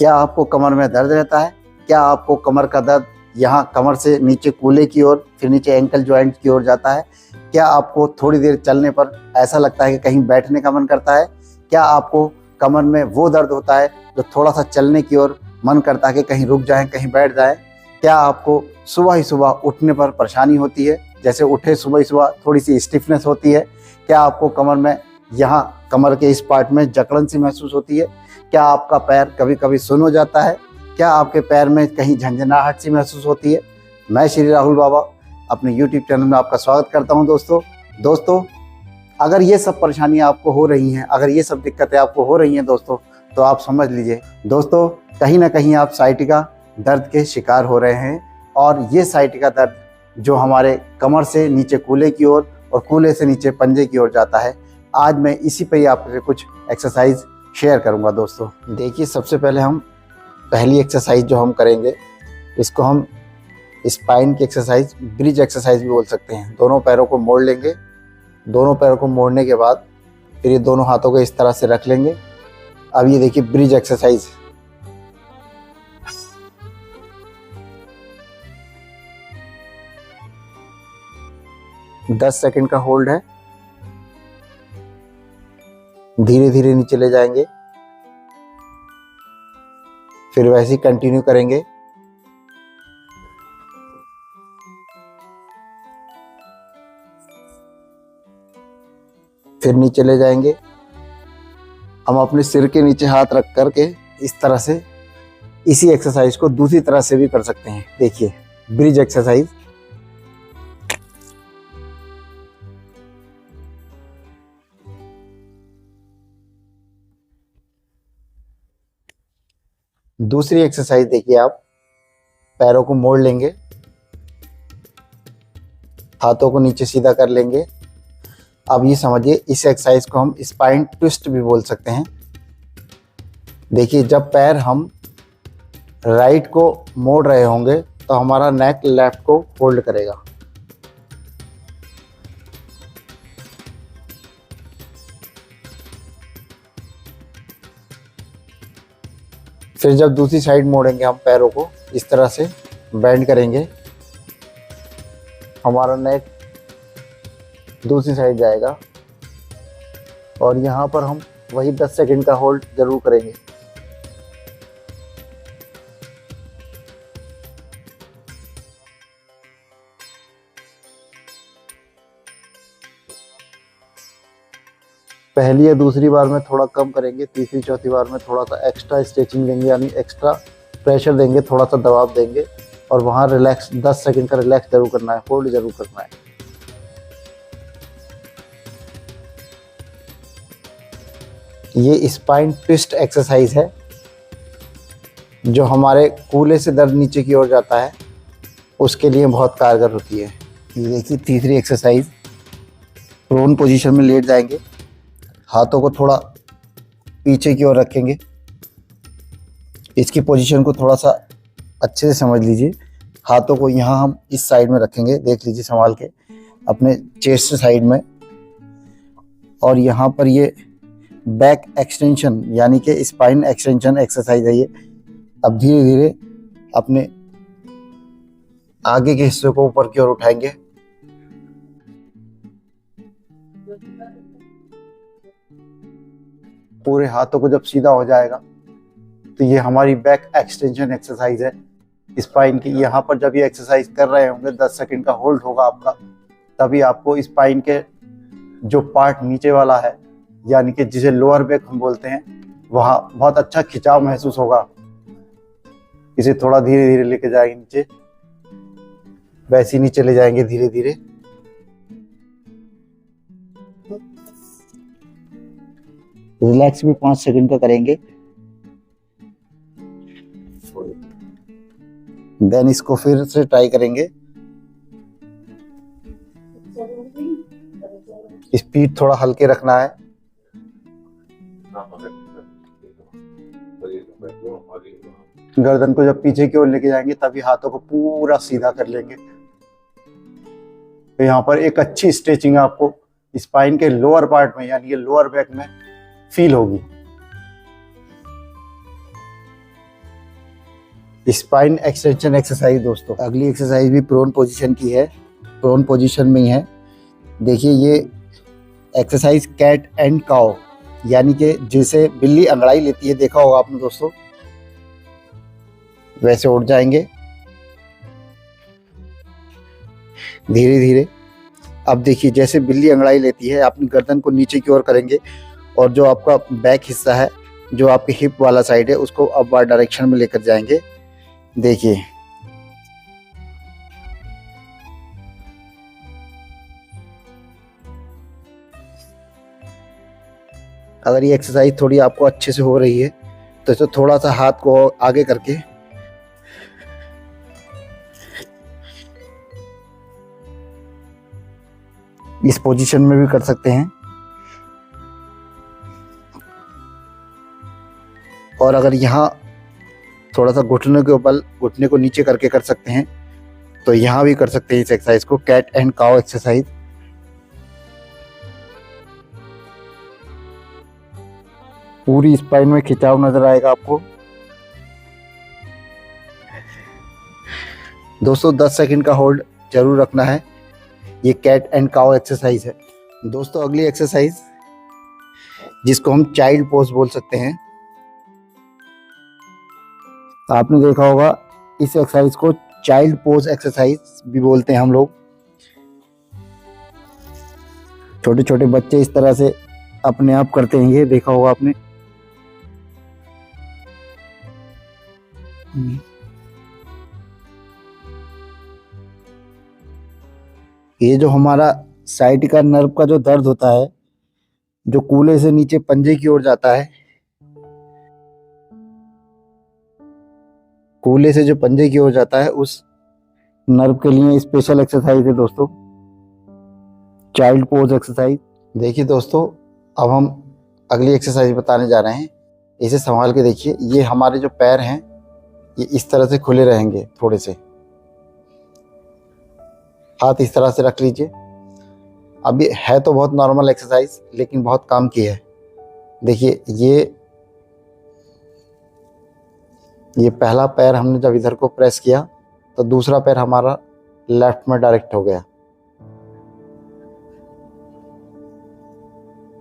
क्या आपको कमर में दर्द रहता है? क्या आपको कमर का दर्द यहाँ कमर से नीचे कूल्हे की ओर, फिर नीचे एंकल जॉइंट की ओर जाता है? क्या आपको थोड़ी देर चलने पर ऐसा लगता है कि कहीं बैठने का मन करता है? क्या आपको कमर में वो दर्द होता है जो थोड़ा सा चलने की ओर मन करता है कि कहीं रुक जाएं, कहीं बैठ जाएं? क्या आपको सुबह ही सुबह उठने पर परेशानी होती है, जैसे उठे सुबह ही सुबह थोड़ी सी स्टिफनेस होती है? क्या आपको कमर में यहाँ कमर के इस पार्ट में जकड़न सी महसूस होती है? क्या आपका पैर कभी कभी सुन्न हो जाता है? क्या आपके पैर में कहीं झंझनाहट सी महसूस होती है? मैं श्री राहुल बाबा अपने YouTube चैनल में आपका स्वागत करता हूं। दोस्तों अगर ये सब परेशानियां आपको हो रही हैं, अगर ये सब दिक्कतें आपको हो रही हैं दोस्तों, तो आप समझ लीजिए दोस्तों, कहीं ना कहीं आप साइटिका दर्द के शिकार हो रहे हैं। और ये साइटिका दर्द जो हमारे कमर से नीचे कूल्हे की ओर और कूल्हे से नीचे पंजे की ओर जाता है, आज मैं इसी पे ही आपसे कुछ एक्सरसाइज शेयर करूंगा। दोस्तों देखिए, सबसे पहले हम पहली एक्सरसाइज जो हम करेंगे, इसको हम स्पाइन की एक्सरसाइज, ब्रिज एक्सरसाइज भी बोल सकते हैं। दोनों पैरों को मोड़ लेंगे। दोनों पैरों को मोड़ने के बाद फिर ये दोनों हाथों को इस तरह से रख लेंगे। अब ये देखिए ब्रिज एक्सरसाइज। दस सेकंड का होल्ड है। धीरे धीरे नीचे ले जाएंगे, फिर वैसे ही कंटिन्यू करेंगे। फिर नीचे ले जाएंगे। हम अपने सिर के नीचे हाथ रख करके इस तरह से इसी एक्सरसाइज को दूसरी तरह से भी कर सकते हैं। देखिए ब्रिज एक्सरसाइज। दूसरी एक्सरसाइज देखिए, आप पैरों को मोड़ लेंगे, हाथों को नीचे सीधा कर लेंगे। अब ये समझिए, इस एक्सरसाइज को हम स्पाइन ट्विस्ट भी बोल सकते हैं। देखिए, जब पैर हम राइट को मोड़ रहे होंगे तो हमारा नेक लेफ्ट को होल्ड करेगा। फिर जब दूसरी साइड मोड़ेंगे, हम पैरों को इस तरह से बेंड करेंगे, हमारा नेक दूसरी साइड जाएगा। और यहाँ पर हम वही 10 सेकंड का होल्ड जरूर करेंगे। पहली या दूसरी बार में थोड़ा कम करेंगे, तीसरी चौथी बार में थोड़ा सा एक्स्ट्रा स्ट्रेचिंग देंगे, यानी एक्स्ट्रा प्रेशर देंगे, थोड़ा सा दबाव देंगे। और वहाँ रिलैक्स 10 सेकंड का रिलैक्स जरूर करना है, होल्ड जरूर करना है। ये स्पाइन ट्विस्ट एक्सरसाइज है जो हमारे कूल्हे से दर्द नीचे की ओर जाता है, उसके लिए बहुत कारगर होती है। ये देखिए तीसरी एक्सरसाइज। प्रोन पोजीशन में लेट जाएंगे, हाथों को थोड़ा पीछे की ओर रखेंगे। इसकी पोजीशन को थोड़ा सा अच्छे से समझ लीजिए। हाथों को यहाँ हम इस साइड में रखेंगे, देख लीजिए संभाल के, अपने चेस्ट साइड में। और यहाँ पर ये बैक एक्सटेंशन यानी कि स्पाइन एक्सटेंशन एक्सरसाइज है ये। अब धीरे धीरे अपने आगे के हिस्से को ऊपर की ओर उठाएंगे। पूरे हाथों को जब सीधा हो जाएगा तो ये हमारी बैक एक्सटेंशन एक्सरसाइज है स्पाइन की। यहाँ पर जब ये एक्सरसाइज कर रहे होंगे, 10 सेकंड का होल्ड होगा आपका, तभी आपको स्पाइन के जो पार्ट नीचे वाला है, यानी कि जिसे लोअर बैक हम बोलते हैं, वहाँ बहुत अच्छा खिंचाव महसूस होगा। इसे थोड़ा धीरे धीरे लेके जाएंगे नीचे, वैसे ही नीचे ले जाएंगे धीरे धीरे। रिलैक्स भी 5 सेकंड का करेंगे। देन इसको फिर से ट्राई करेंगे। स्पीड थोड़ा हल्के रखना है। गर्दन को जब पीछे की ओर लेके जाएंगे तभी हाथों को पूरा सीधा कर लेंगे। तो यहाँ पर एक अच्छी स्ट्रेचिंग आपको स्पाइन के लोअर पार्ट में, यानी कि लोअर बैक में फील होगी। स्पाइन एक्सटेंशन एक्सरसाइज दोस्तों। अगली एक्सरसाइज भी प्रोन पोजीशन की है, प्रोन पोजीशन में ही है। देखिए ये एक्सरसाइज कैट एंड काउ, यानी कि जिसे बिल्ली अंगड़ाई लेती है, देखा होगा आपने दोस्तों। वैसे उठ जाएंगे धीरे धीरे। अब देखिए जैसे बिल्ली अंगड़ाई लेती है, अपनी गर्दन को नीचे की ओर करेंगे और जो आपका बैक हिस्सा है, जो आपके हिप वाला साइड है, उसको अपवर्ड डायरेक्शन में लेकर जाएंगे। देखिए अगर ये एक्सरसाइज थोड़ी आपको अच्छे से हो रही है तो इसे थोड़ा सा हाथ को आगे करके इस पोजीशन में भी कर सकते हैं। और अगर यहाँ थोड़ा सा घुटने के बल, घुटने को नीचे करके कर सकते हैं, तो यहाँ भी कर सकते हैं इस एक्सरसाइज को, कैट एंड काउ एक्सरसाइज। पूरी स्पाइन में खिंचाव नजर आएगा आपको। दोस्तों 10 सेकंड का होल्ड जरूर रखना है। ये कैट एंड काउ एक्सरसाइज है। दोस्तों अगली एक्सरसाइज, जिसको हम चाइल्ड पोज बोल सकते हैं, आपने देखा होगा इस एक्सरसाइज को चाइल्ड पोज एक्सरसाइज भी बोलते हैं हम लोग। छोटे छोटे बच्चे इस तरह से अपने आप करते हैं, ये देखा होगा आपने। ये जो हमारा साइटिका नर्व का जो दर्द होता है, जो कूल्हे से नीचे पंजे की ओर जाता है, कूल्हे से जो पंजे की ओर जाता है, उस नर्व के लिए स्पेशल एक्सरसाइज है दोस्तों, चाइल्ड पोज एक्सरसाइज। देखिए दोस्तों अब हम अगली एक्सरसाइज बताने जा रहे हैं। इसे संभाल के देखिए। ये हमारे जो पैर हैं ये इस तरह से खुले रहेंगे, थोड़े से हाथ इस तरह से रख लीजिए। अब ये है तो बहुत नॉर्मल एक्सरसाइज, लेकिन बहुत काम की है। देखिए ये पहला पैर हमने जब इधर को प्रेस किया तो दूसरा पैर हमारा लेफ्ट में डायरेक्ट हो गया।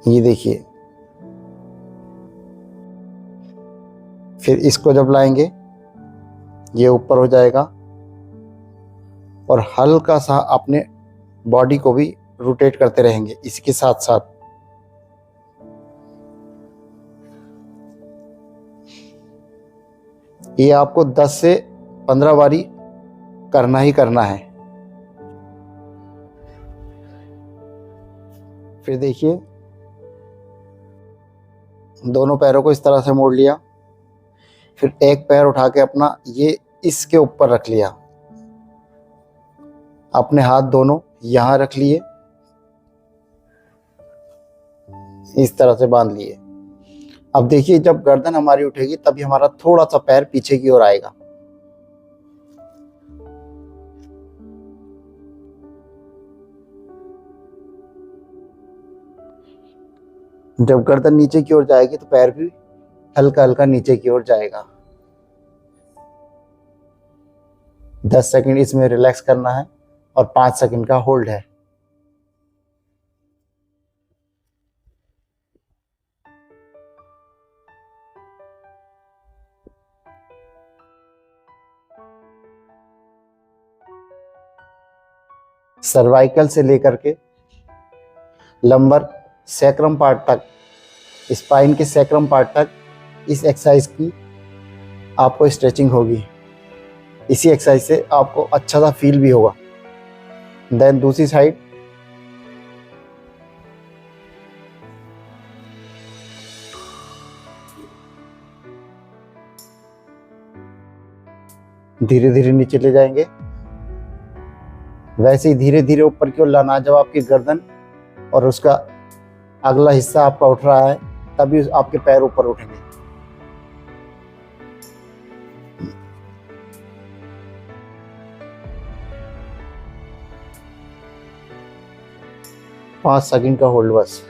ये देखिए, फिर इसको जब लाएंगे ये ऊपर हो जाएगा और हल्का सा अपने बॉडी को भी रोटेट करते रहेंगे इसके साथ साथ। ये आपको 10 से 15 बारी करना ही करना है। फिर देखिए दोनों पैरों को इस तरह से मोड़ लिया, फिर एक पैर उठा के अपना ये इसके ऊपर रख लिया, अपने हाथ दोनों यहां रख लिए, इस तरह से बांध लिए। अब देखिए जब गर्दन हमारी उठेगी तभी हमारा थोड़ा सा पैर पीछे की ओर आएगा। जब गर्दन नीचे की ओर जाएगी तो पैर भी हल्का हल्का नीचे की ओर जाएगा। 10 सेकंड इसमें रिलैक्स करना है और 5 सेकंड का होल्ड है। सर्वाइकल से लेकर के लंबर सैक्रम पार्ट तक, स्पाइन के सैक्रम पार्ट तक इस एक्सरसाइज की आपको स्ट्रेचिंग होगी। इसी एक्सरसाइज से आपको अच्छा सा फील भी होगा। देन दूसरी साइड, धीरे धीरे नीचे ले जाएंगे, वैसे ही धीरे धीरे ऊपर की ओर लाना। जब आपकी गर्दन और उसका अगला हिस्सा आपका उठ रहा है तभी आपके पैर ऊपर उठेंगे। पाँच सेकंड का होल्ड बस।